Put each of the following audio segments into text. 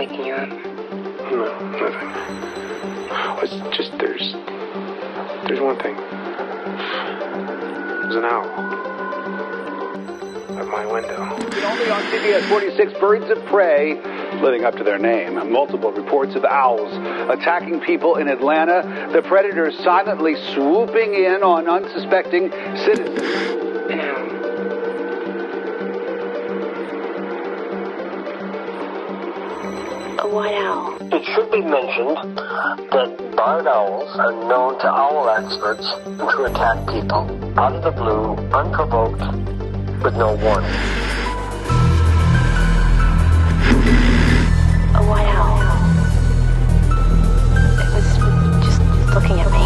waking you up? No, nothing. It's just there's one thing. There's an owl at my window. Only on CBS 46, birds of prey living up to their name. Multiple reports of owls attacking people in Atlanta. The predators silently swooping in on unsuspecting citizens. A white owl. It should be mentioned that barred owls are known to owl experts to attack people out of the blue, unprovoked, with no warning. A white owl. It was just looking at me.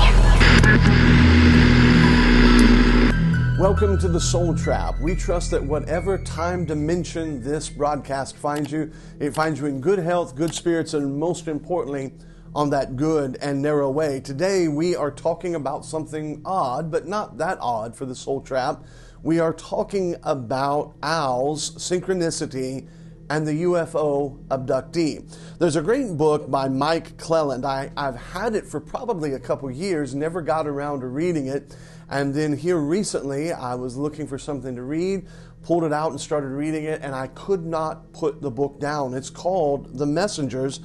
Welcome to the Soul Trap. We trust that whatever time dimension this broadcast finds you, it finds you in good health, good spirits, and most importantly, on that good and narrow way. Today we are talking about something odd, but not that odd for the Soul Trap. We are talking about owls, synchronicity, and the UFO abductee. There's a great book by Mike Clelland. I've had it for probably a couple years, never got around to reading it. And then here recently, I was looking for something to read, pulled it out and started reading it, and I could not put the book down. It's called The Messengers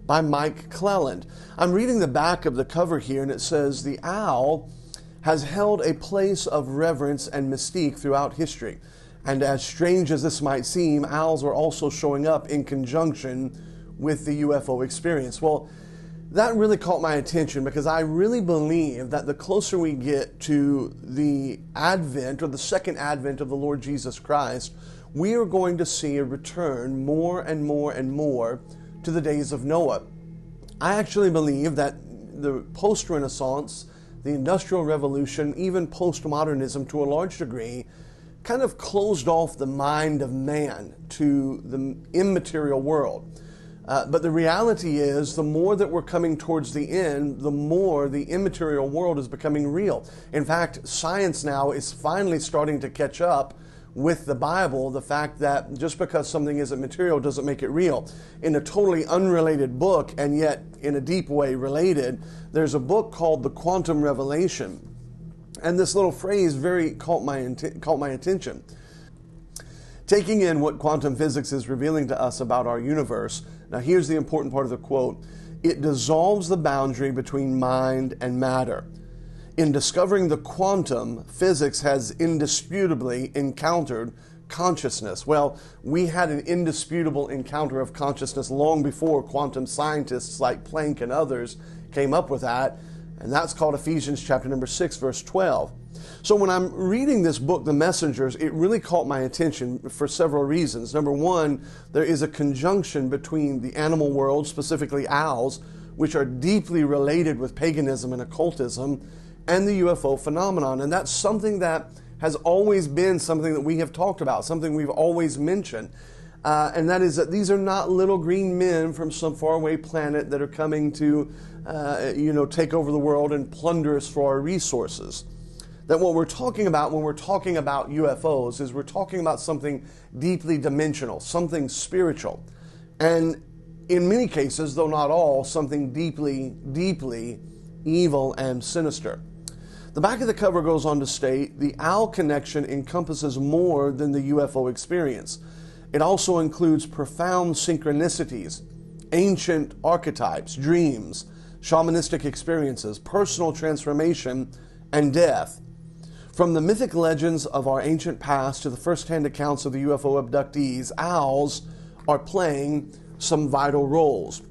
by Mike Clelland. I'm reading the back of the cover here, and it says, "The owl has held a place of reverence and mystique throughout history. And as strange as this might seem, owls are also showing up in conjunction with the UFO experience." Well, that really caught my attention because I really believe that the closer we get to the advent or the second advent of the Lord Jesus Christ, we are going to see a return more and more and more to the days of Noah. I actually believe that the post-Renaissance, the Industrial Revolution, even postmodernism to a large degree, kind of closed off the mind of man to the immaterial world. But the reality is, the more that we're coming towards the end, the more the immaterial world is becoming real. In fact, science now is finally starting to catch up with the Bible, the fact that just because something isn't material doesn't make it real. In a totally unrelated book, and yet in a deep way related, there's a book called The Quantum Revelation. And this little phrase very caught my attention. Taking in what quantum physics is revealing to us about our universe, now here's the important part of the quote: "It dissolves the boundary between mind and matter. In discovering the quantum, physics has indisputably encountered consciousness." Well, we had an indisputable encounter of consciousness long before quantum scientists like Planck and others came up with that, and that's called Ephesians chapter number 6, verse 12. So when I'm reading this book, The Messengers, it really caught my attention for several reasons. Number one, there is a conjunction between the animal world, specifically owls, which are deeply related with paganism and occultism, and the UFO phenomenon. And that's something that has always been something that we have talked about, something we've always mentioned. And that is that these are not little green men from some faraway planet that are coming to, take over the world and plunder us for our resources. That what we're talking about when we're talking about UFOs is we're talking about something deeply dimensional, something spiritual. And in many cases, though not all, something deeply, deeply evil and sinister. The back of the cover goes on to state, the owl connection encompasses more than the UFO experience. It also includes profound synchronicities, ancient archetypes, dreams, shamanistic experiences, personal transformation, and death. From the mythic legends of our ancient past to the first-hand accounts of the UFO abductees, owls are playing some vital roles.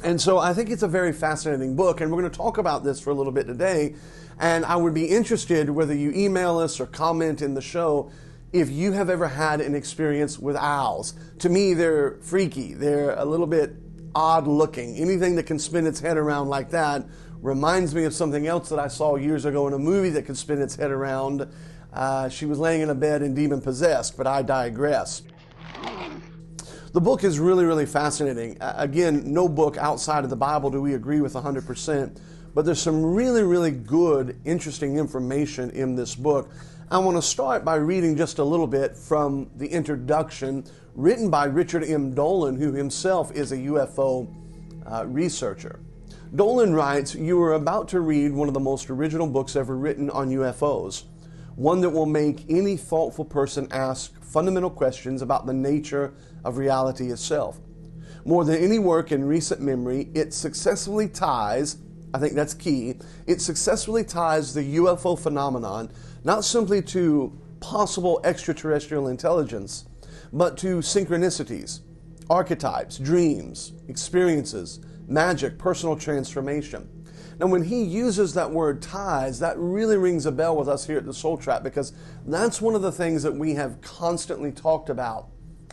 And so I think it's a very fascinating book, and we're going to talk about this for a little bit today. And I would be interested whether you email us or comment in the show if you have ever had an experience with owls. To me, they're freaky. They're a little bit odd looking. Anything that can spin its head around like that reminds me of something else that I saw years ago in a movie that could spin its head around. She was laying in a bed and demon-possessed, but I digress. The book is really, really fascinating. Again, no book outside of the Bible do we agree with 100%, but there's some really, really good, interesting information in this book. I want to start by reading just a little bit from the introduction written by Richard M. Dolan, who himself is a UFO researcher. Dolan writes, "You are about to read one of the most original books ever written on UFOs, one that will make any thoughtful person ask fundamental questions about the nature of reality itself. More than any work in recent memory, it successfully ties, I think that's key, it successfully ties the UFO phenomenon not simply to possible extraterrestrial intelligence, but to synchronicities, archetypes, dreams, experiences, magic, personal transformation." Now, when he uses that word ties, that really rings a bell with us here at the Soul Trap, because that's one of the things that we have constantly talked about.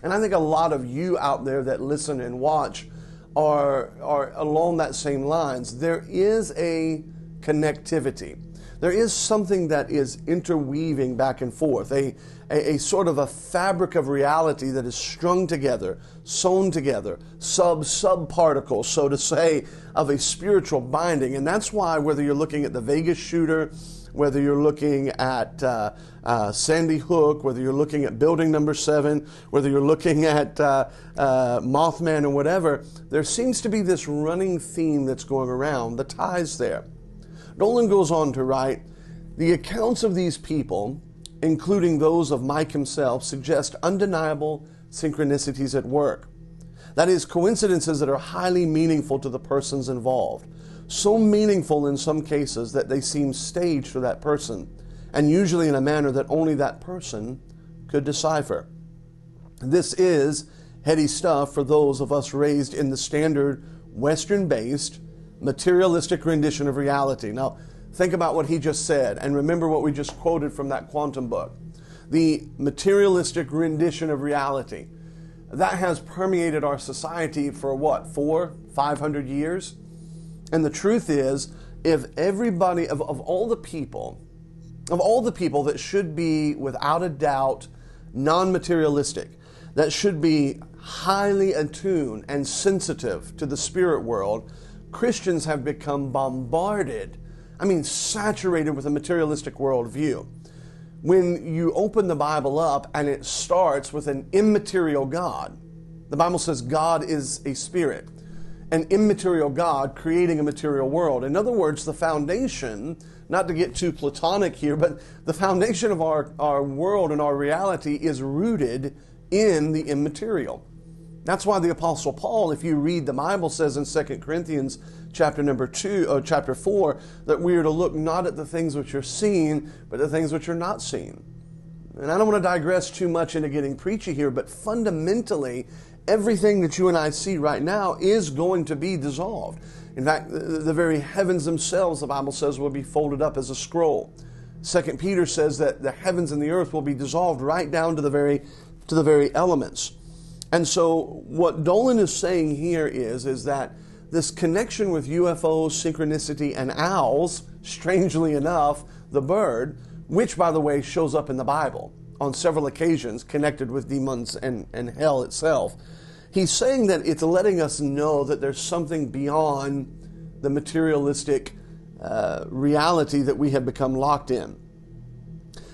And I think a lot of you out there that listen and watch are along that same lines. There is a connectivity. There is something that is interweaving back and forth, a sort of a fabric of reality that is strung together, sewn together, sub-particles, so to say, of a spiritual binding. And that's why, whether you're looking at the Vegas shooter, whether you're looking at Sandy Hook, whether you're looking at Building Number 7, whether you're looking at Mothman or whatever, there seems to be this running theme that's going around, the ties there. Dolan goes on to write, "The accounts of these people, including those of Mike himself, suggest undeniable synchronicities at work. That is, coincidences that are highly meaningful to the persons involved. So meaningful in some cases that they seem staged for that person, and usually in a manner that only that person could decipher. This is heady stuff for those of us raised in the standard Western-based materialistic rendition of reality." Now, think about what he just said, and remember what we just quoted from that quantum book. The materialistic rendition of reality. That has permeated our society for what, 400-500 years? And the truth is, if everybody, of all the people that should be, without a doubt, non-materialistic, that should be highly attuned and sensitive to the spirit world, Christians have become bombarded, saturated with a materialistic worldview. When you open the Bible up and it starts with an immaterial God, the Bible says God is a spirit, an immaterial God creating a material world. In other words, the foundation, not to get too Platonic here, but the foundation of our world and our reality is rooted in the immaterial. That's why the Apostle Paul, if you read the Bible, says in 2 Corinthians chapter 4, that we are to look not at the things which are seen, but the things which are not seen. And I don't want to digress too much into getting preachy here, but fundamentally, everything that you and I see right now is going to be dissolved. In fact, the very heavens themselves, the Bible says, will be folded up as a scroll. 2 Peter says that the heavens and the earth will be dissolved right down to the very elements. And so what Dolan is saying here is that this connection with UFOs, synchronicity, and owls, strangely enough, the bird, which, by the way, shows up in the Bible on several occasions, connected with demons and hell itself, he's saying that it's letting us know that there's something beyond the materialistic reality that we have become locked in.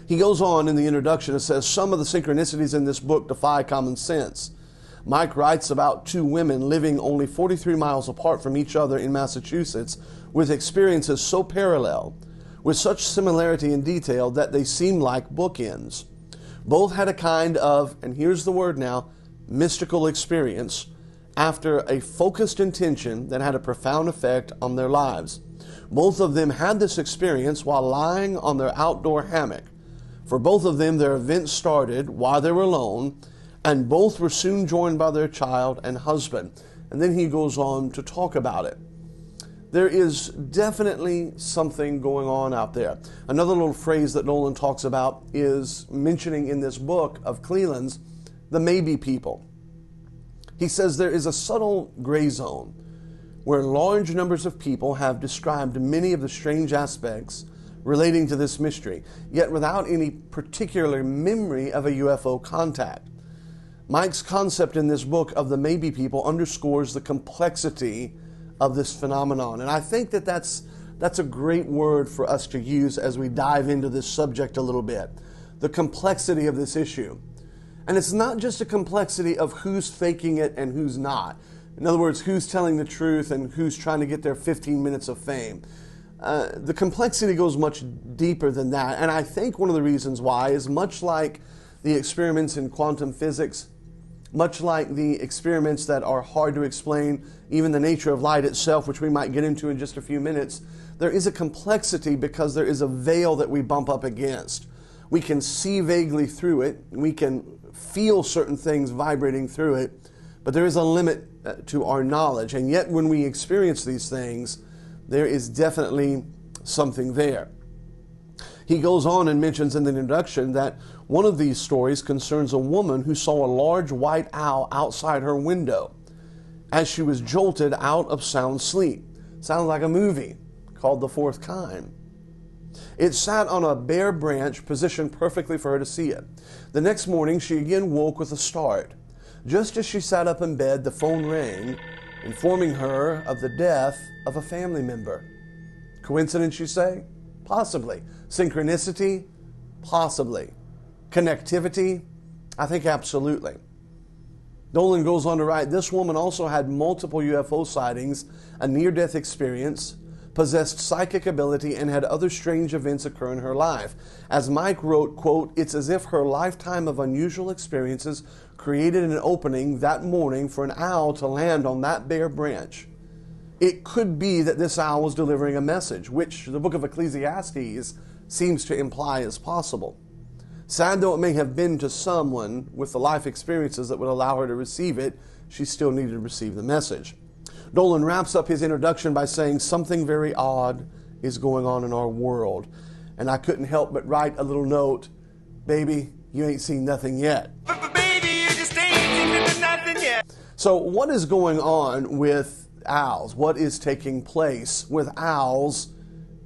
He goes on in the introduction and says, "Some of the synchronicities in this book defy common sense. Mike writes about two women living only 43 miles apart from each other in Massachusetts with experiences so parallel, with such similarity in detail that they seem like bookends. Both had a kind of, and here's the word now, mystical experience after a focused intention that had a profound effect on their lives. Both of them had this experience while lying on their outdoor hammock. For both of them, their events started while they were alone, and both were soon joined by their child and husband." And then he goes on to talk about it. There is definitely something going on out there. Another little phrase that Nolan talks about is mentioning in this book of Cleland's, the maybe people. He says there is a subtle gray zone where large numbers of people have described many of the strange aspects relating to this mystery, yet without any particular memory of a UFO contact. Mike's concept in this book of the maybe people underscores the complexity of this phenomenon. And I think that that's a great word for us to use as we dive into this subject a little bit. the complexity of this issue. And it's not just a complexity of who's faking it and who's not. In other words, who's telling the truth and who's trying to get their 15 minutes of fame. The complexity goes much deeper than that. And I think one of the reasons why is much like the experiments in quantum physics, much like the experiments that are hard to explain, even the nature of light itself, which we might get into in just a few minutes, there is a complexity because there is a veil that we bump up against. We can see vaguely through it. We can feel certain things vibrating through it, but there is a limit to our knowledge. And yet when we experience these things, there is definitely something there. He goes on and mentions in the introduction that one of these stories concerns a woman who saw a large white owl outside her window as she was jolted out of sound sleep. Sounds like a movie called The Fourth Kind. It sat on a bare branch positioned perfectly for her to see it. The next morning, she again woke with a start. Just as she sat up in bed, the phone rang, informing her of the death of a family member. Coincidence, you say? Possibly. Synchronicity? Possibly. Connectivity? I think absolutely. Dolan goes on to write, this woman also had multiple UFO sightings, a near-death experience, possessed psychic ability, and had other strange events occur in her life. As Mike wrote, quote, it's as if her lifetime of unusual experiences created an opening that morning for an owl to land on that bare branch. It could be that this owl was delivering a message, which the book of Ecclesiastes seems to imply is possible. Sad though it may have been to someone with the life experiences that would allow her to receive it, she still needed to receive the message. Dolan wraps up his introduction by saying something very odd is going on in our world. And I couldn't help but write a little note, baby, you ain't seen nothing yet. Baby, you just ain't seen nothing yet. So what is going on with owls? What is taking place with owls,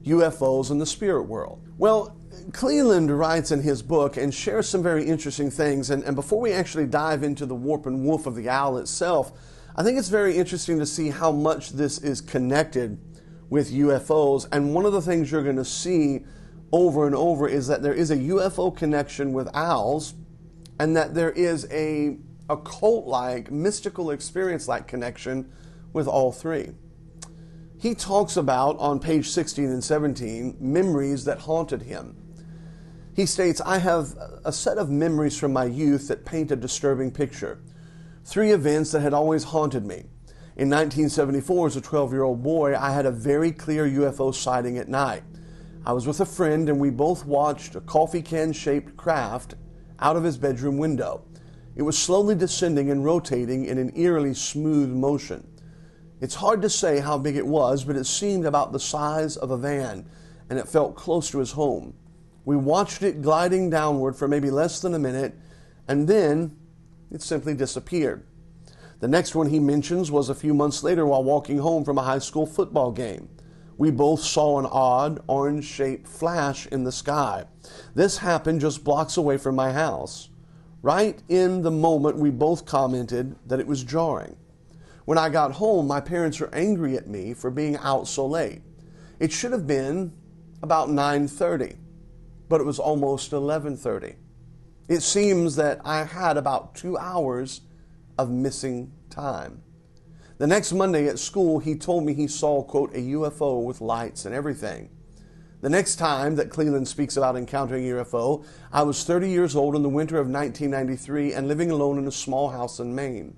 UFOs, and the spirit world? Well, Clelland writes in his book and shares some very interesting things. And before we actually dive into the warp and woof of the owl itself, I think it's very interesting to see how much this is connected with UFOs. And one of the things you're going to see over and over is that there is a UFO connection with owls, and that there is a occult-like, mystical experience-like connection with all three. He talks about, on page 16 and 17, memories that haunted him. He states, I have a set of memories from my youth that paint a disturbing picture. 3 events that had always haunted me. In 1974, as a 12-year-old boy, I had a very clear UFO sighting at night. I was with a friend and we both watched a coffee can-shaped craft out of his bedroom window. It was slowly descending and rotating in an eerily smooth motion. It's hard to say how big it was, but it seemed about the size of a van, and it felt close to his home. We watched it gliding downward for maybe less than a minute, and then it simply disappeared. The next one he mentions was a few months later while walking home from a high school football game. We both saw an odd orange-shaped flash in the sky. This happened just blocks away from my house. Right in the moment, we both commented that it was jarring. When I got home, my parents were angry at me for being out so late. It should have been about 9:30, but it was almost 11:30. It seems that I had about 2 hours of missing time. The next Monday at school, he told me he saw, quote, a UFO with lights and everything. The next time that Clelland speaks about encountering a UFO, I was 30 years old in the winter of 1993 and living alone in a small house in Maine.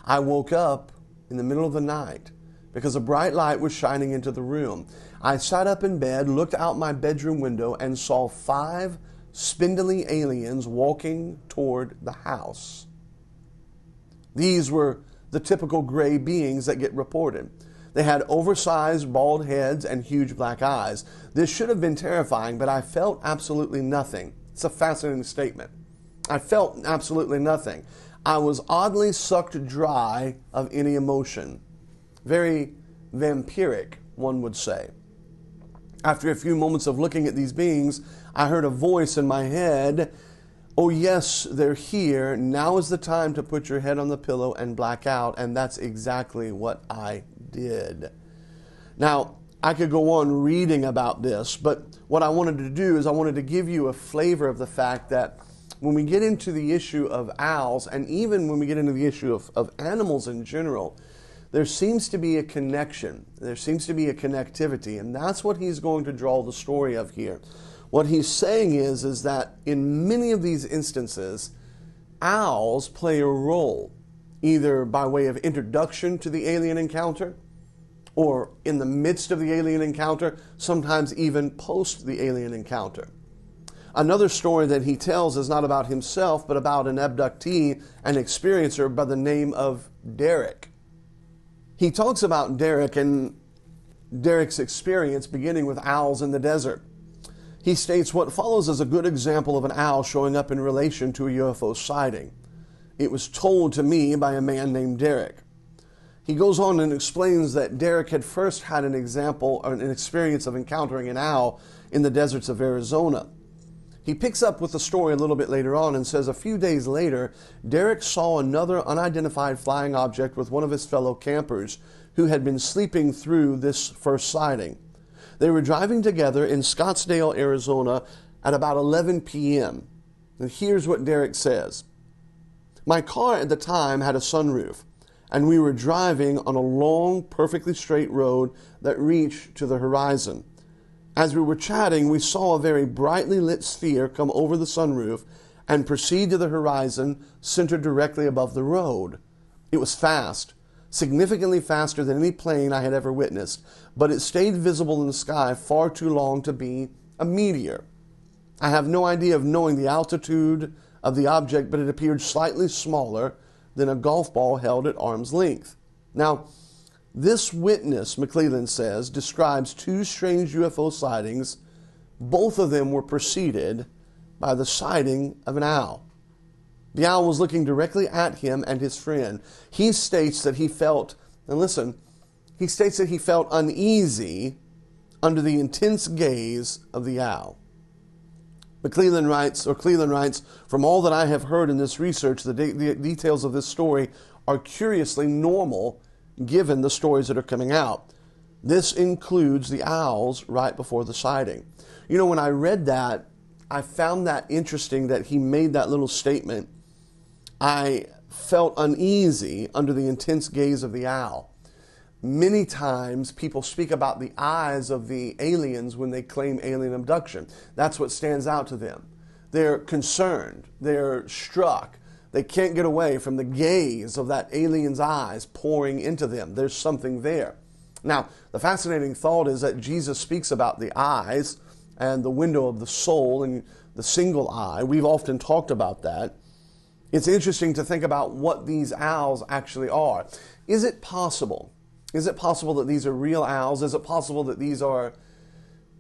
I woke up in the middle of the night because a bright light was shining into the room. I sat up in bed, looked out my bedroom window, and saw 5 spindly aliens walking toward the house. These were the typical gray beings that get reported. They had oversized bald heads and huge black eyes. This should have been terrifying, but I felt absolutely nothing. It's a fascinating statement. I felt absolutely nothing. I was oddly sucked dry of any emotion. Very vampiric, one would say. After a few moments of looking at these beings, I heard a voice in my head, oh yes, they're here. Now is the time to put your head on the pillow and black out. And that's exactly what I did. Now, I could go on reading about this, but what I wanted to do is I wanted to give you a flavor of the fact that when we get into the issue of owls, and even when we get into the issue of animals in general, there seems to be a connection. There seems to be a connectivity, and that's what he's going to draw the story of here. What he's saying is that in many of these instances, owls play a role, either by way of introduction to the alien encounter, or in the midst of the alien encounter, sometimes even post the alien encounter. Another story that he tells is not about himself, but about an abductee, an experiencer by the name of Derek. He talks about Derek and Derek's experience beginning with owls in the desert. He states, what follows is a good example of an owl showing up in relation to a UFO sighting. It was told to me by a man named Derek. He goes on and explains that Derek had first had an experience of encountering an owl in the deserts of Arizona. He picks up with the story a little bit later on and says a few days later, Derek saw another unidentified flying object with one of his fellow campers who had been sleeping through this first sighting. They were driving together in Scottsdale, Arizona at about 11 p.m. And here's what Derek says. My car at the time had a sunroof, and we were driving on a long, perfectly straight road that reached to the horizon. As we were chatting, we saw a very brightly lit sphere come over the sunroof and proceed to the horizon centered directly above the road. It was fast, significantly faster than any plane I had ever witnessed, but it stayed visible in the sky far too long to be a meteor. I have no idea of knowing the altitude of the object, but it appeared slightly smaller than a golf ball held at arm's length. Now, this witness, McClelland says, describes two strange UFO sightings. Both of them were preceded by the sighting of an owl. The owl was looking directly at him and his friend. He states that he felt, and listen, he states that he felt uneasy under the intense gaze of the owl. Cleland writes, from all that I have heard in this research, the details of this story are curiously normal given the stories that are coming out. This includes the owls right before the sighting. You know, when I read that, I found that interesting that he made that little statement. I felt uneasy under the intense gaze of the owl. Many times people speak about the eyes of the aliens when they claim alien abduction. That's what stands out to them. They're concerned. They're struck. They can't get away from the gaze of that alien's eyes pouring into them. There's something there. Now, the fascinating thought is that Jesus speaks about the eyes and the window of the soul and the single eye. We've often talked about that. It's interesting to think about what these owls actually are. Is it possible? Is it possible that these are real owls? Is it possible that these are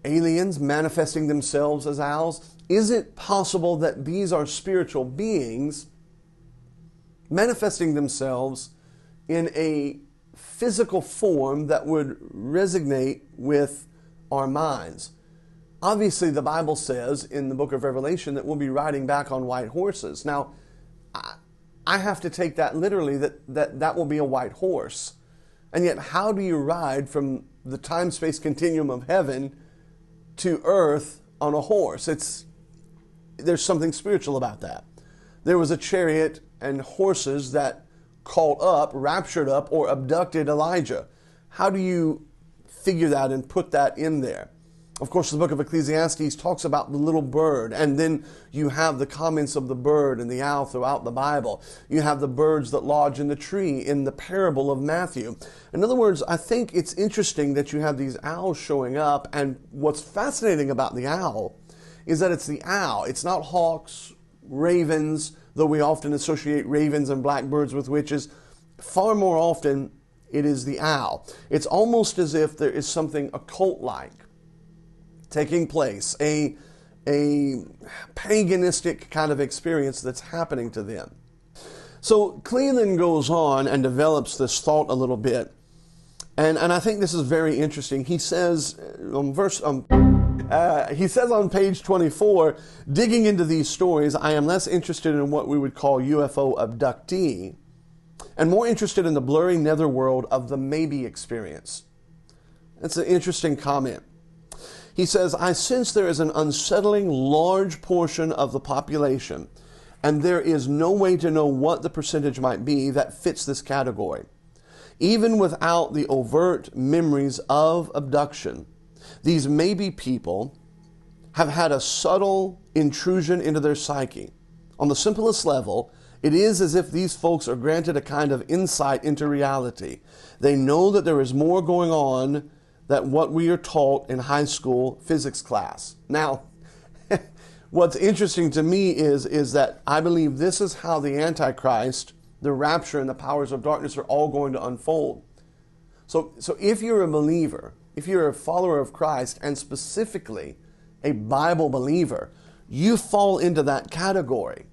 aliens manifesting themselves as owls? Is it possible that these are spiritual beings manifesting themselves in a physical form that would resonate with our minds? Obviously, the Bible says in the book of Revelation that we'll be riding back on white horses. Now, I have to take that literally, that will be a white horse. And yet, how do you ride from the time-space continuum of heaven to earth on a horse? There's something spiritual about that. There was a chariot and horses that caught up, raptured up, or abducted Elijah. How do you figure that and put that in there? Of course, the book of Ecclesiastes talks about the little bird, and then you have the comments of the bird and the owl throughout the Bible. You have the birds that lodge in the tree in the parable of Matthew. In other words, I think it's interesting that you have these owls showing up, and what's fascinating about the owl is that it's the owl. It's not hawks, ravens, though we often associate ravens and blackbirds with witches. Far more often, it is the owl. It's almost as if there is something occult-like taking place, a paganistic kind of experience that's happening to them. So Clelland goes on and develops this thought a little bit, and I think this is very interesting. He says on page 24, digging into these stories, I am less interested in what we would call UFO abductee, and more interested in the blurry netherworld of the maybe experience. That's an interesting comment. He says, I sense there is an unsettling large portion of the population, and there is no way to know what the percentage might be that fits this category. Even without the overt memories of abduction, these maybe people have had a subtle intrusion into their psyche. On the simplest level, it is as if these folks are granted a kind of insight into reality. They know that there is more going on than what we are taught in high school physics class. Now, what's interesting to me is that I believe this is how the Antichrist, the rapture, and the powers of darkness are all going to unfold. So if you're a believer, if you're a follower of Christ, and specifically a Bible believer, you fall into that category.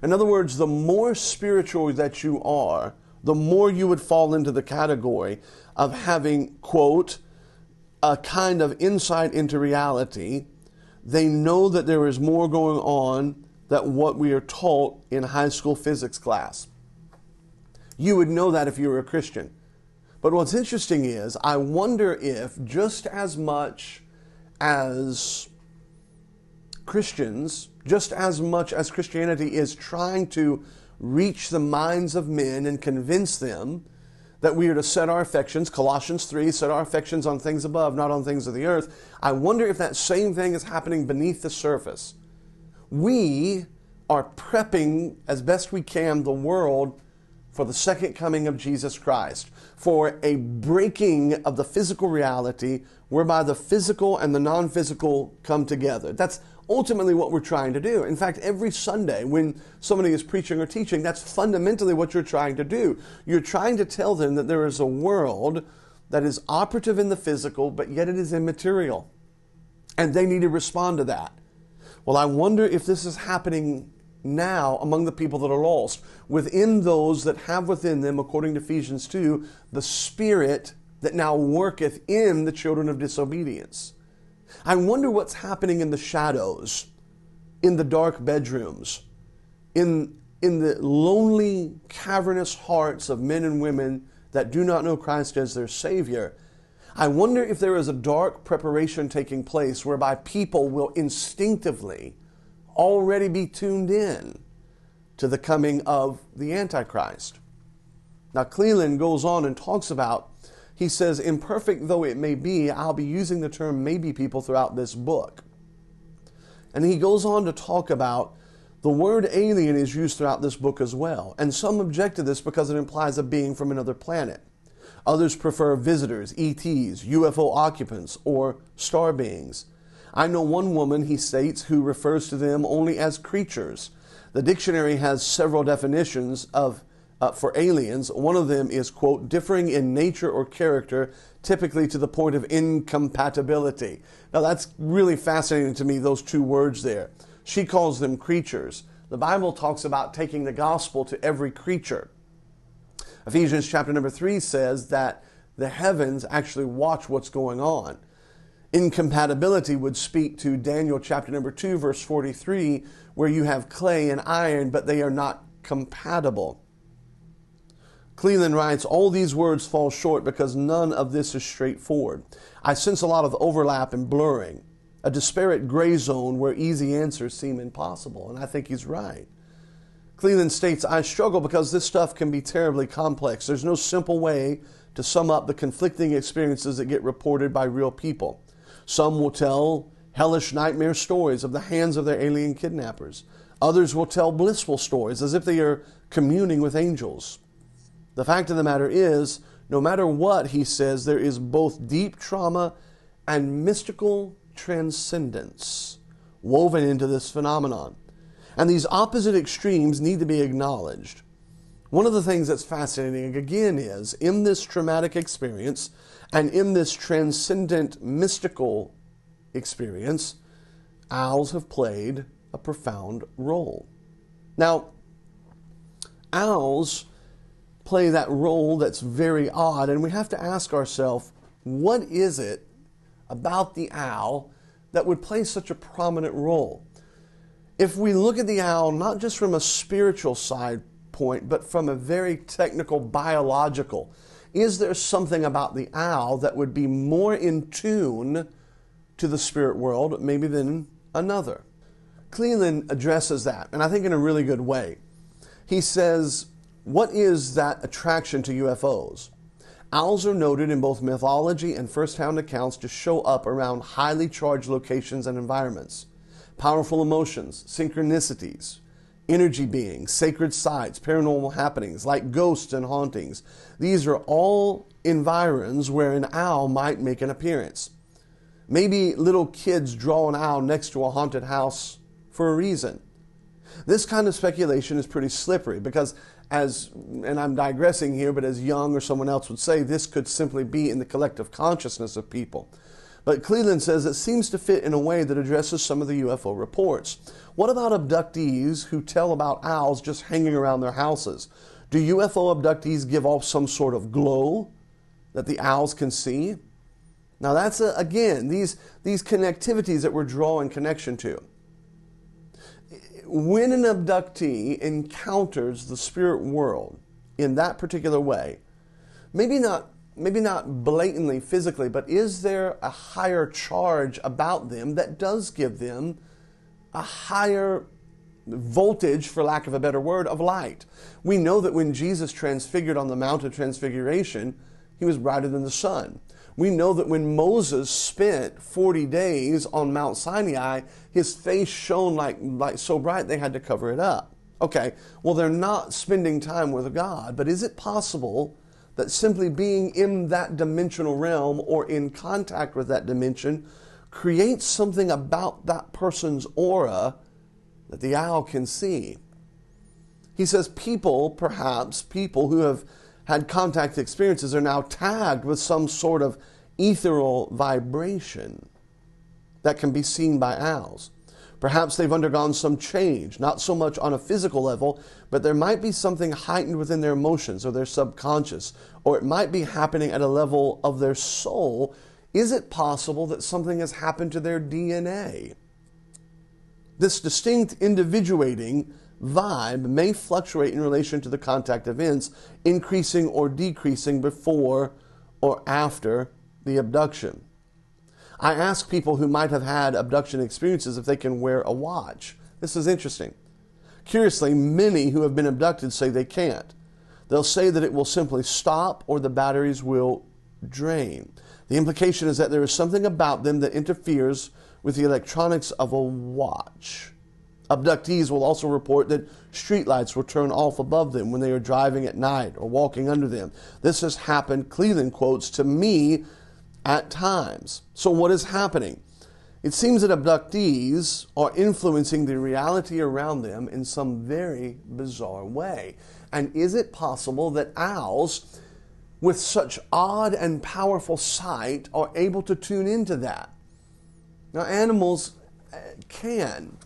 In other words, the more spiritual that you are, the more you would fall into the category of having, quote, a kind of insight into reality. They know that there is more going on than what we are taught in high school physics class. You would know that if you were a Christian. But what's interesting is, I wonder if just as much as Christians, just as much as Christianity is trying to reach the minds of men and convince them that we are to set our affections, Colossians 3, set our affections on things above, not on things of the earth, I wonder if that same thing is happening beneath the surface. We are prepping as best we can the world for the second coming of Jesus Christ, for a breaking of the physical reality whereby the physical and the non-physical come together. That's ultimately what we're trying to do. In fact, every Sunday when somebody is preaching or teaching, that's fundamentally what you're trying to do. You're trying to tell them that there is a world that is operative in the physical, but yet it is immaterial. And they need to respond to that. Well, I wonder if this is happening now among the people that are lost, within those that have within them, according to Ephesians 2, the Spirit that now worketh in the children of disobedience. I wonder what's happening in the shadows, in the dark bedrooms, in the lonely, cavernous hearts of men and women that do not know Christ as their Savior. I wonder if there is a dark preparation taking place whereby people will instinctively already be tuned in to the coming of the Antichrist. Now, Clelland goes on and talks about, he says, imperfect though it may be, I'll be using the term maybe people throughout this book. And he goes on to talk about the word alien is used throughout this book as well. And some object to this because it implies a being from another planet. Others prefer visitors, ETs, UFO occupants, or star beings. I know one woman, he states, who refers to them only as creatures. The dictionary has several definitions for aliens. One of them is, quote, differing in nature or character, typically to the point of incompatibility. Now that's really fascinating to me, those two words there. She calls them creatures. The Bible talks about taking the gospel to every creature. Ephesians chapter number 3 says that the heavens actually watch what's going on. Incompatibility would speak to Daniel chapter number 2, verse 43, where you have clay and iron, but they are not compatible. Clelland writes, all these words fall short because none of this is straightforward. I sense a lot of overlap and blurring, a disparate gray zone where easy answers seem impossible, and I think he's right. Clelland states, I struggle because this stuff can be terribly complex. There's no simple way to sum up the conflicting experiences that get reported by real people. Some will tell hellish nightmare stories of the hands of their alien kidnappers. Others will tell blissful stories as if they are communing with angels. The fact of the matter is, no matter what, he says, there is both deep trauma and mystical transcendence woven into this phenomenon. And these opposite extremes need to be acknowledged. One of the things that's fascinating, again, is in this traumatic experience and in this transcendent mystical experience, owls have played a profound role. Now, owls play that role that's very odd, and we have to ask ourselves, what is it about the owl that would play such a prominent role? If we look at the owl not just from a spiritual side point, but from a very technical, biological, Is there something about the owl that would be more in tune to the spirit world maybe than another? Clelland addresses that, and I think in a really good way. He says, what is that attraction to UFOs? Owls are noted in both mythology and first-hand accounts to show up around highly charged locations and environments. Powerful emotions, synchronicities, energy beings, sacred sites, paranormal happenings like ghosts and hauntings. These are all environs where an owl might make an appearance. Maybe little kids draw an owl next to a haunted house for a reason. This kind of speculation is pretty slippery because and I'm digressing here, but as Jung or someone else would say, this could simply be in the collective consciousness of people. But Clelland says it seems to fit in a way that addresses some of the UFO reports. What about abductees who tell about owls just hanging around their houses? Do UFO abductees give off some sort of glow that the owls can see? Now that's, again, these connectivities that we're drawing connection to. When an abductee encounters the spirit world in that particular way, maybe not blatantly physically, but is there a higher charge about them that does give them a higher voltage, for lack of a better word, of light? We know that when Jesus transfigured on the Mount of Transfiguration, he was brighter than the sun. We know that when Moses spent 40 days on Mount Sinai, his face shone like so bright they had to cover it up. Okay, well, they're not spending time with God, but is it possible that simply being in that dimensional realm or in contact with that dimension creates something about that person's aura that the owl can see? He says perhaps people who have had contact experiences are now tagged with some sort of ethereal vibration that can be seen by owls. Perhaps they've undergone some change, not so much on a physical level, but there might be something heightened within their emotions or their subconscious, or it might be happening at a level of their soul. Is it possible that something has happened to their DNA? This distinct individuating vibe may fluctuate in relation to the contact events, increasing or decreasing before or after the abduction. I ask people who might have had abduction experiences if they can wear a watch. This is interesting. Curiously, many who have been abducted say they can't. They'll say that it will simply stop or the batteries will drain. The implication is that there is something about them that interferes with the electronics of a watch. Abductees will also report that streetlights will turn off above them when they are driving at night or walking under them. This has happened, Clelland quotes, to me at times. So what is happening? It seems that abductees are influencing the reality around them in some very bizarre way. And is it possible that owls, with such odd and powerful sight, are able to tune into that? Now, animals can.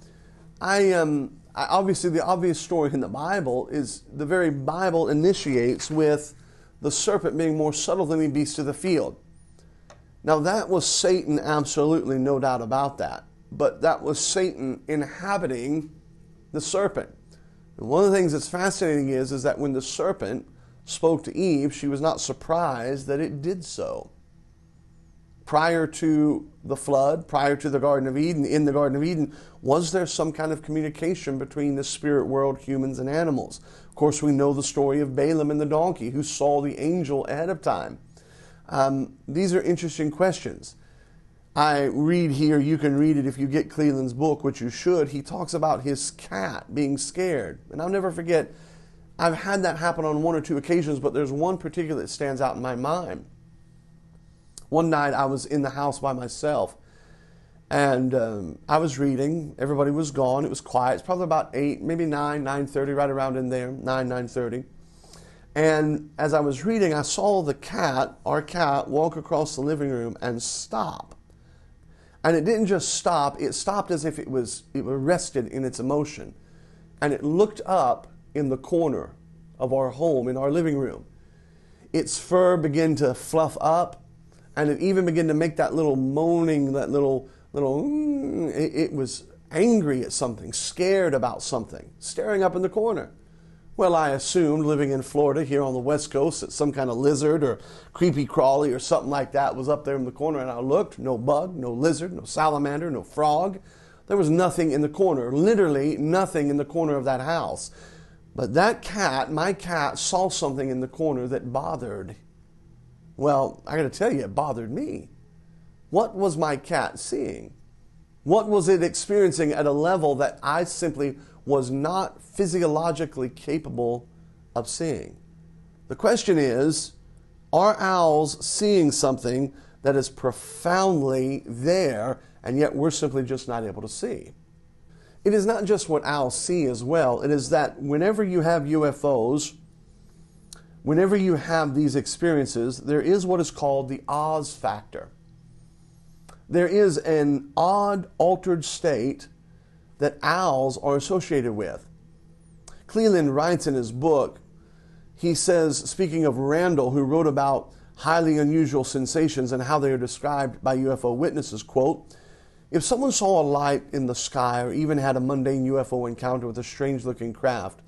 Obviously, the obvious story in the Bible is the very Bible initiates with the serpent being more subtle than any beast of the field. Now, that was Satan, absolutely, no doubt about that. But that was Satan inhabiting the serpent. And one of the things that's fascinating is that when the serpent spoke to Eve, she was not surprised that it did so. Prior to the flood, prior to the Garden of Eden, in the Garden of Eden, was there some kind of communication between the spirit world, humans, and animals? Of course, we know the story of Balaam and the donkey who saw the angel ahead of time. These are interesting questions. I read here, you can read it if you get Cleland's book, which you should. He talks about his cat being scared. And I'll never forget, I've had that happen on one or two occasions, but there's one particular that stands out in my mind. One night I was in the house by myself, and I was reading. Everybody was gone. It was quiet. It's probably about 8, maybe 9:30, right around in there, 9:30. And as I was reading, I saw the cat, our cat, walk across the living room and stop. And it didn't just stop, it stopped as if it was arrested in its emotion. And it looked up in the corner of our home, in our living room. Its fur began to fluff up, and it even began to make that little moaning, that little, it was angry at something, scared about something, staring up in the corner. Well, I assumed, living in Florida here on the West Coast, that some kind of lizard or creepy crawly or something like that was up there in the corner, and I looked, no bug, no lizard, no salamander, no frog. There was nothing in the corner, literally nothing in the corner of that house. But that cat, my cat, saw something in the corner that bothered. Well, I got to tell you, it bothered me. What was my cat seeing? What was it experiencing at a level that I simply was not physiologically capable of seeing? The question is, are owls seeing something that is profoundly there, and yet we're simply just not able to see? It is not just what owls see as well. It is that whenever you have UFOs, whenever you have these experiences, there is what is called the Oz factor. There is an odd, altered state that owls are associated with. Clelland writes in his book, he says, speaking of Randall, who wrote about highly unusual sensations and how they are described by UFO witnesses, quote, if someone saw a light in the sky or even had a mundane UFO encounter with a strange-looking craft,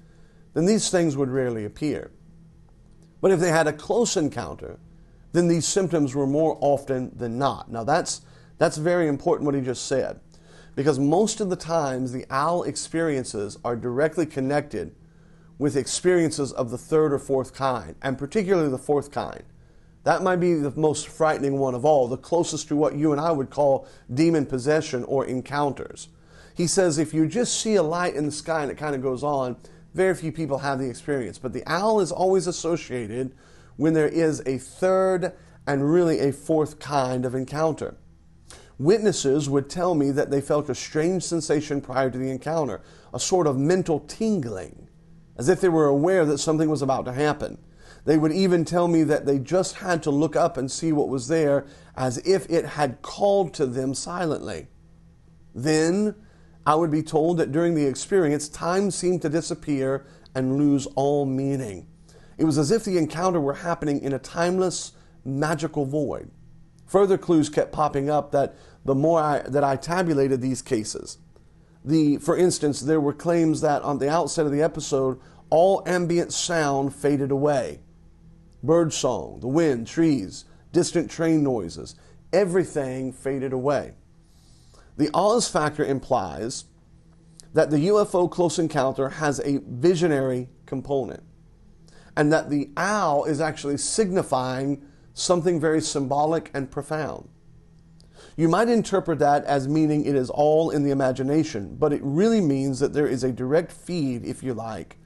then these things would rarely appear. But if they had a close encounter, then these symptoms were more often than not. Now that's very important what he just said, because most of the times the owl experiences are directly connected with experiences of the third or fourth kind, and particularly the fourth kind. That might be the most frightening one of all, the closest to what you and I would call demon possession or encounters. He says if you just see a light in the sky and it kind of goes on, very few people have the experience. But the owl is always associated when there is a third and really a fourth kind of encounter. Witnesses would tell me that they felt a strange sensation prior to the encounter, a sort of mental tingling, as if they were aware that something was about to happen. They would even tell me that they just had to look up and see what was there, as if it had called to them silently. Then I would be told that during the experience, time seemed to disappear and lose all meaning. It was as if the encounter were happening in a timeless, magical void. Further clues kept popping up that the more I tabulated these cases. For instance, there were claims that on the outset of the episode, all ambient sound faded away. Bird song, the wind, trees, distant train noises, everything faded away. The Oz factor implies that the UFO close encounter has a visionary component, and that the owl is actually signifying something very symbolic and profound. You might interpret that as meaning it is all in the imagination, but it really means that there is a direct feed, if you like,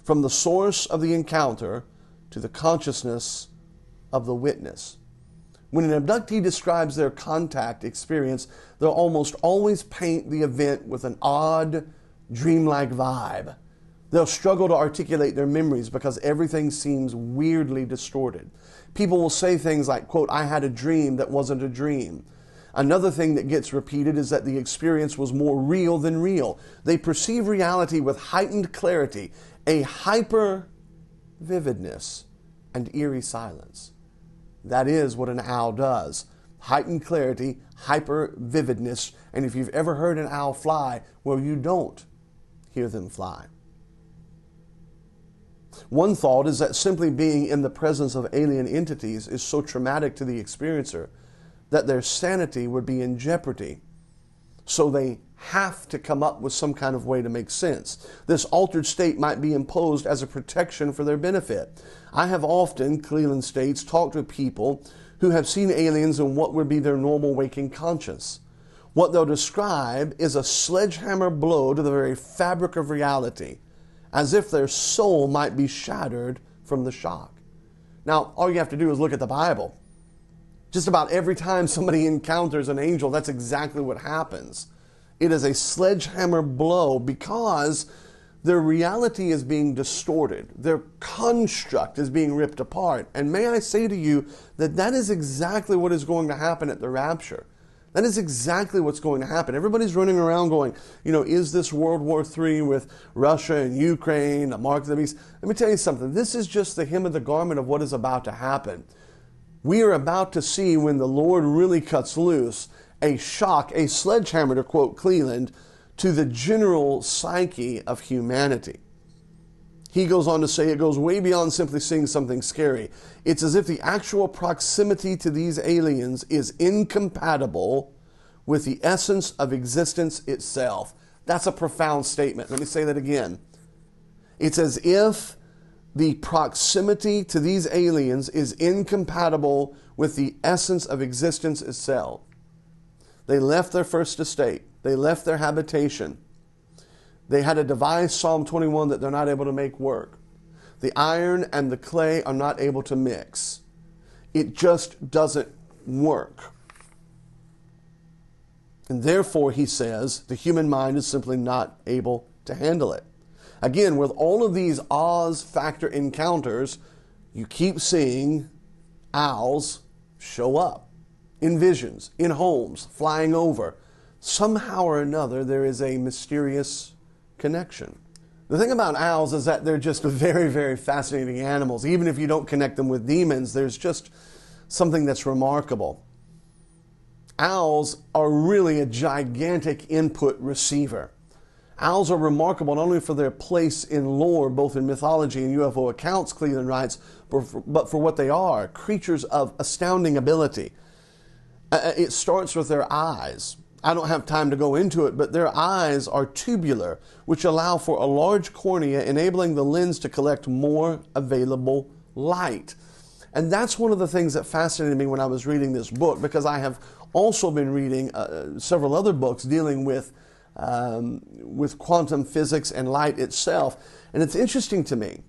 from the source of the encounter to the consciousness of the witness. When an abductee describes their contact experience, they'll almost always paint the event with an odd, dreamlike vibe. They'll struggle to articulate their memories because everything seems weirdly distorted. People will say things like, quote, I had a dream that wasn't a dream. Another thing that gets repeated is that the experience was more real than real. They perceive reality with heightened clarity, a hyper vividness, and eerie silence. That is what an owl does. Heightened clarity, hyper vividness, and if you've ever heard an owl fly, well, you don't hear them fly. One thought is that simply being in the presence of alien entities is so traumatic to the experiencer that their sanity would be in jeopardy. So they have to come up with some kind of way to make sense. This altered state might be imposed as a protection for their benefit. I have often, Clelland states, talked with people who have seen aliens in what would be their normal waking conscience. What they'll describe is a sledgehammer blow to the very fabric of reality, as if their soul might be shattered from the shock. Now, all you have to do is look at the Bible. Just about every time somebody encounters an angel, that's exactly what happens. It is a sledgehammer blow because their reality is being distorted. Their construct is being ripped apart. And may I say to you that that is exactly what is going to happen at the rapture. That is exactly what's going to happen. Everybody's running around going, is this World War III with Russia and Ukraine, the mark of the beast? Let me tell you something. This is just the hem of the garment of what is about to happen. We are about to see, when the Lord really cuts loose, a shock, a sledgehammer, to quote Cleland, to the general psyche of humanity. He goes on to say it goes way beyond simply seeing something scary. It's as if the actual proximity to these aliens is incompatible with the essence of existence itself. That's a profound statement. Let me say that again. It's as if the proximity to these aliens is incompatible with the essence of existence itself. They left their first estate. They left their habitation. They had a device, Psalm 21, that they're not able to make work. The iron and the clay are not able to mix. It just doesn't work. And therefore, he says, the human mind is simply not able to handle it. Again, with all of these Oz factor encounters, you keep seeing owls show up in visions, in homes, flying over. Somehow or another, there is a mysterious connection. The thing about owls is that they're just very, very fascinating animals. Even if you don't connect them with demons, there's just something that's remarkable. Owls are really a gigantic input receiver. Owls are remarkable not only for their place in lore, both in mythology and UFO accounts, Clelland writes, but for what they are, creatures of astounding ability. It starts with their eyes. I don't have time to go into it, but their eyes are tubular, which allow for a large cornea, enabling the lens to collect more available light. And that's one of the things that fascinated me when I was reading this book, because I have also been reading several other books dealing with quantum physics and light itself. And it's interesting to me.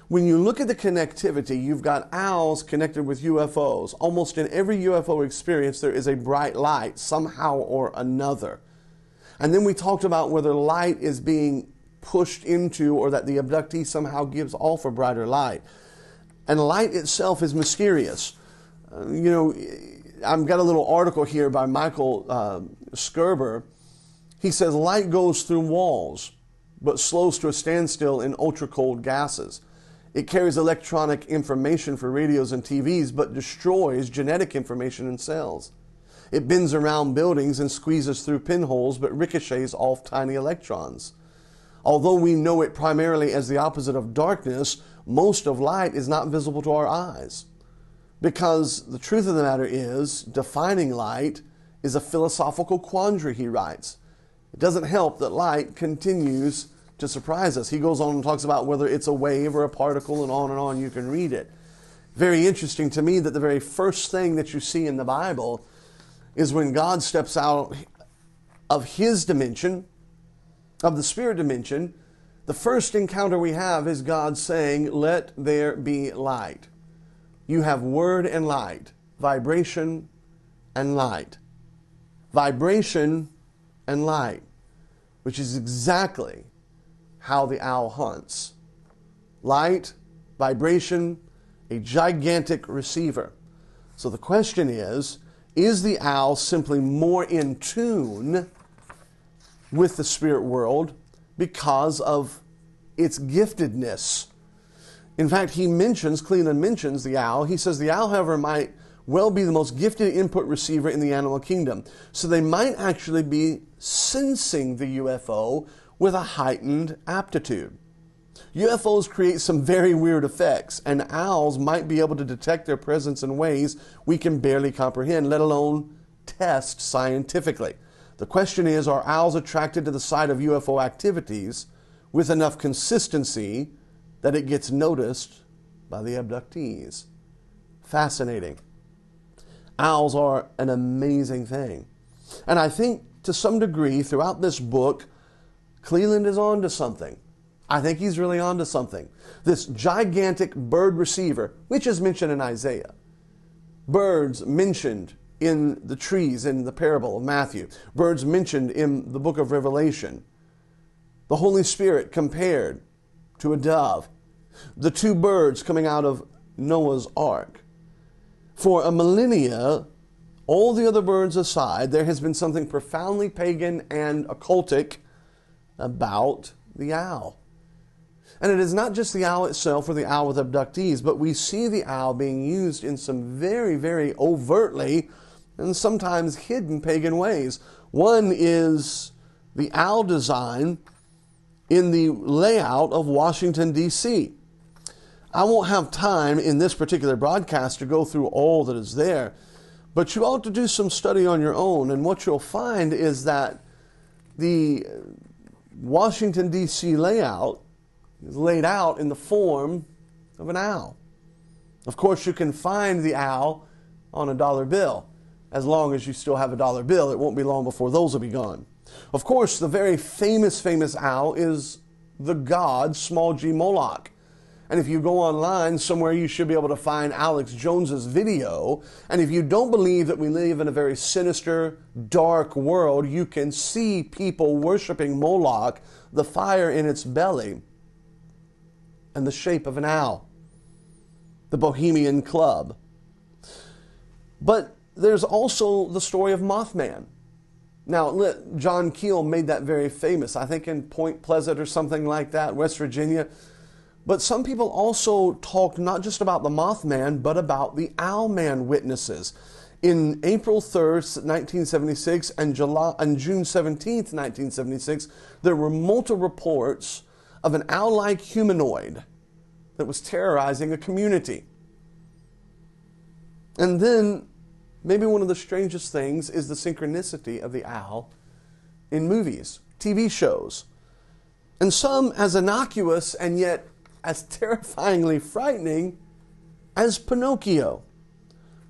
When you look at the connectivity, you've got owls connected with UFOs. Almost in every UFO experience, there is a bright light somehow or another. And then we talked about whether light is being pushed into or that the abductee somehow gives off a brighter light. And light itself is mysterious. I've got a little article here by Michael Skerber. He says, light goes through walls, but slows to a standstill in ultra-cold gases. It carries electronic information for radios and TVs, but destroys genetic information in cells. It bends around buildings and squeezes through pinholes, but ricochets off tiny electrons. Although we know it primarily as the opposite of darkness, most of light is not visible to our eyes. Because the truth of the matter is, defining light is a philosophical quandary, he writes. It doesn't help that light continues to surprise us. He goes on and talks about whether it's a wave or a particle, and on you can read it. Very interesting to me that the very first thing that you see in the Bible is when God steps out of his dimension, of the spirit dimension. The first encounter we have is God saying, let there be light. You have word and light, vibration and light. Vibration and light, which is exactly how the owl hunts. Light, vibration, a gigantic receiver. So the question is the owl simply more in tune with the spirit world because of its giftedness? In fact, Clelland mentions the owl. He says the owl, however, might well be the most gifted input receiver in the animal kingdom. So they might actually be sensing the UFO with a heightened aptitude. UFOs create some very weird effects, and owls might be able to detect their presence in ways we can barely comprehend, let alone test scientifically. The question is, are owls attracted to the sight of UFO activities with enough consistency that it gets noticed by the abductees? Fascinating. Owls are an amazing thing. And I think to some degree throughout this book, Clelland is on to something. I think he's really on to something. This gigantic bird receiver, which is mentioned in Isaiah. Birds mentioned in the trees in the parable of Matthew. Birds mentioned in the book of Revelation. The Holy Spirit compared to a dove. The two birds coming out of Noah's ark. For a millennia, all the other birds aside, there has been something profoundly pagan and occultic about the owl. And it is not just the owl itself or the owl with abductees, but we see the owl being used in some very, very overtly and sometimes hidden pagan ways. One is the owl design in the layout of Washington, D.C. I won't have time in this particular broadcast to go through all that is there, but you ought to do some study on your own, and what you'll find is that the Washington, D.C. layout is laid out in the form of an owl. Of course, you can find the owl on a dollar bill. As long as you still have a dollar bill, it won't be long before those will be gone. Of course, the very famous owl is the god, small g Moloch. And if you go online somewhere, you should be able to find Alex Jones's video. And if you don't believe that we live in a very sinister, dark world, you can see people worshiping Moloch, the fire in its belly, and the shape of an owl, the Bohemian Club. But there's also the story of Mothman. Now, John Keel made that very famous, I think in Point Pleasant or something like that, West Virginia. But some people also talk not just about the Mothman, but about the Owlman witnesses. In April 3rd, 1976, and June 17th, 1976, there were multiple reports of an owl-like humanoid that was terrorizing a community. And then, maybe one of the strangest things is the synchronicity of the owl in movies, TV shows. And some as innocuous and yet as terrifyingly frightening as Pinocchio.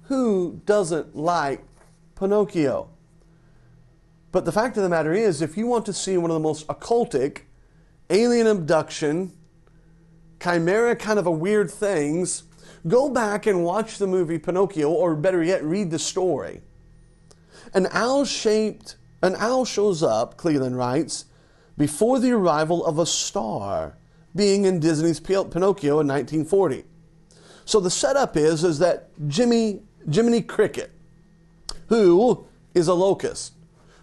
Who doesn't like Pinocchio? But the fact of the matter is, if you want to see one of the most occultic, alien abduction, chimera kind of a weird things, go back and watch the movie Pinocchio, or better yet, read the story. An owl shows up, Clelland writes, before the arrival of a star, being in Disney's Pinocchio in 1940. So the setup is that Jiminy Cricket, who is a locust,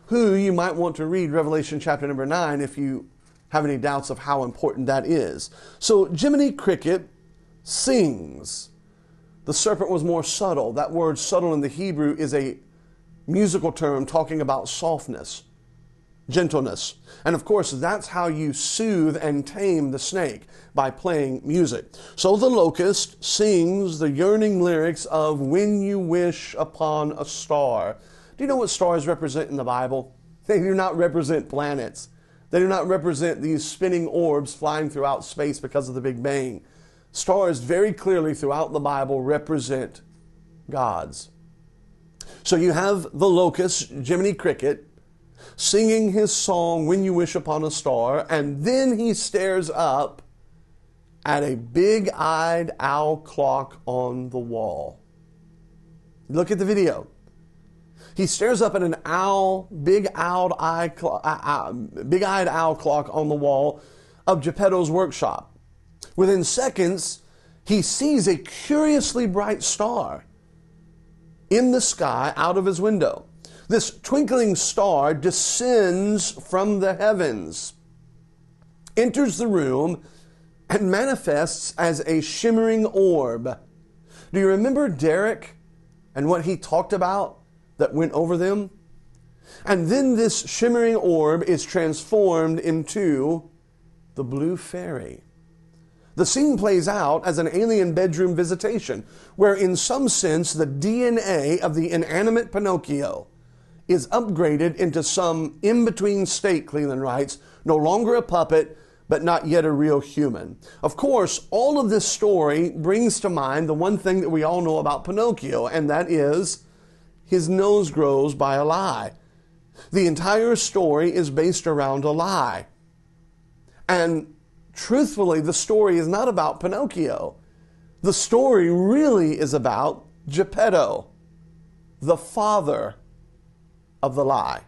who you might want to read Revelation chapter number 9 if you have any doubts of how important that is. So Jiminy Cricket sings. The serpent was more subtle. That word subtle in the Hebrew is a musical term talking about softness, gentleness. And of course, that's how you soothe and tame the snake, by playing music. So the locust sings the yearning lyrics of When You Wish Upon a Star. Do you know what stars represent in the Bible? They do not represent planets. They do not represent these spinning orbs flying throughout space because of the Big Bang. Stars very clearly throughout the Bible represent gods. So you have the locust, Jiminy Cricket, singing his song, When You Wish Upon a Star, and then he stares up at a big-eyed owl clock on the wall. Look at the video. He stares up at an big-eyed owl clock on the wall of Geppetto's workshop. Within seconds, he sees a curiously bright star in the sky out of his window. This twinkling star descends from the heavens, enters the room, and manifests as a shimmering orb. Do you remember Derek and what he talked about that went over them? And then this shimmering orb is transformed into the Blue Fairy. The scene plays out as an alien bedroom visitation, where in some sense the DNA of the inanimate Pinocchio is upgraded into some in-between state, Clelland writes, no longer a puppet, but not yet a real human. Of course, all of this story brings to mind the one thing that we all know about Pinocchio, and that is his nose grows by a lie. The entire story is based around a lie. And truthfully, the story is not about Pinocchio. The story really is about Geppetto, the father of the lie.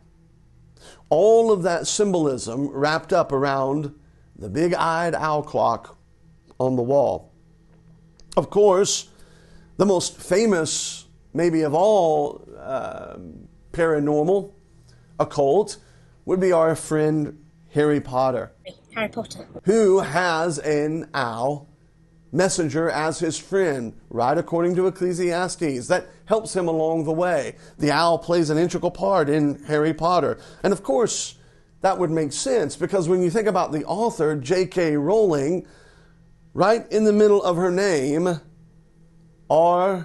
All of that symbolism wrapped up around the big-eyed owl clock on the wall. Of course, the most famous, maybe of all paranormal, occult, would be our friend Harry Potter. Harry Potter. Who has an owl messenger as his friend, right according to Ecclesiastes. That helps him along the way. The owl plays an integral part in Harry Potter. And of course, that would make sense, because when you think about the author, J.K. Rowling, right in the middle of her name, R-O-W-L,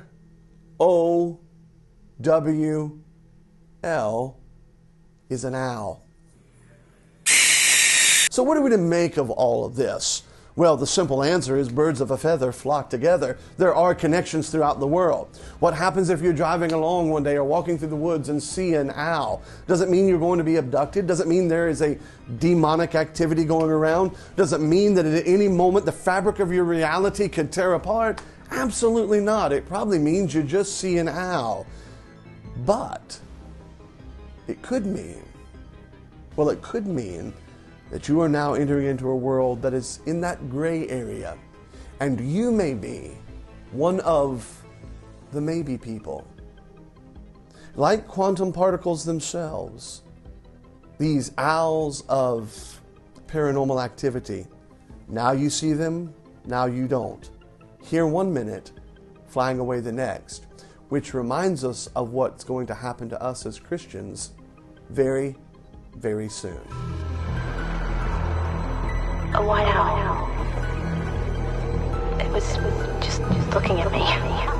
is an owl. So what are we to make of all of this? Well, the simple answer is birds of a feather flock together. There are connections throughout the world. What happens if you're driving along one day or walking through the woods and see an owl? Does it mean you're going to be abducted? Does it mean there is a demonic activity going around? Does it mean that at any moment the fabric of your reality could tear apart? Absolutely not. It probably means you just see an owl. But it could mean, well, it could mean that you are now entering into a world that is in that gray area. And you may be one of the maybe people. Like quantum particles themselves, these owls of paranormal activity, now you see them, now you don't. Here 1 minute, flying away the next, which reminds us of what's going to happen to us as Christians very, very soon. A white owl. It was just looking at me.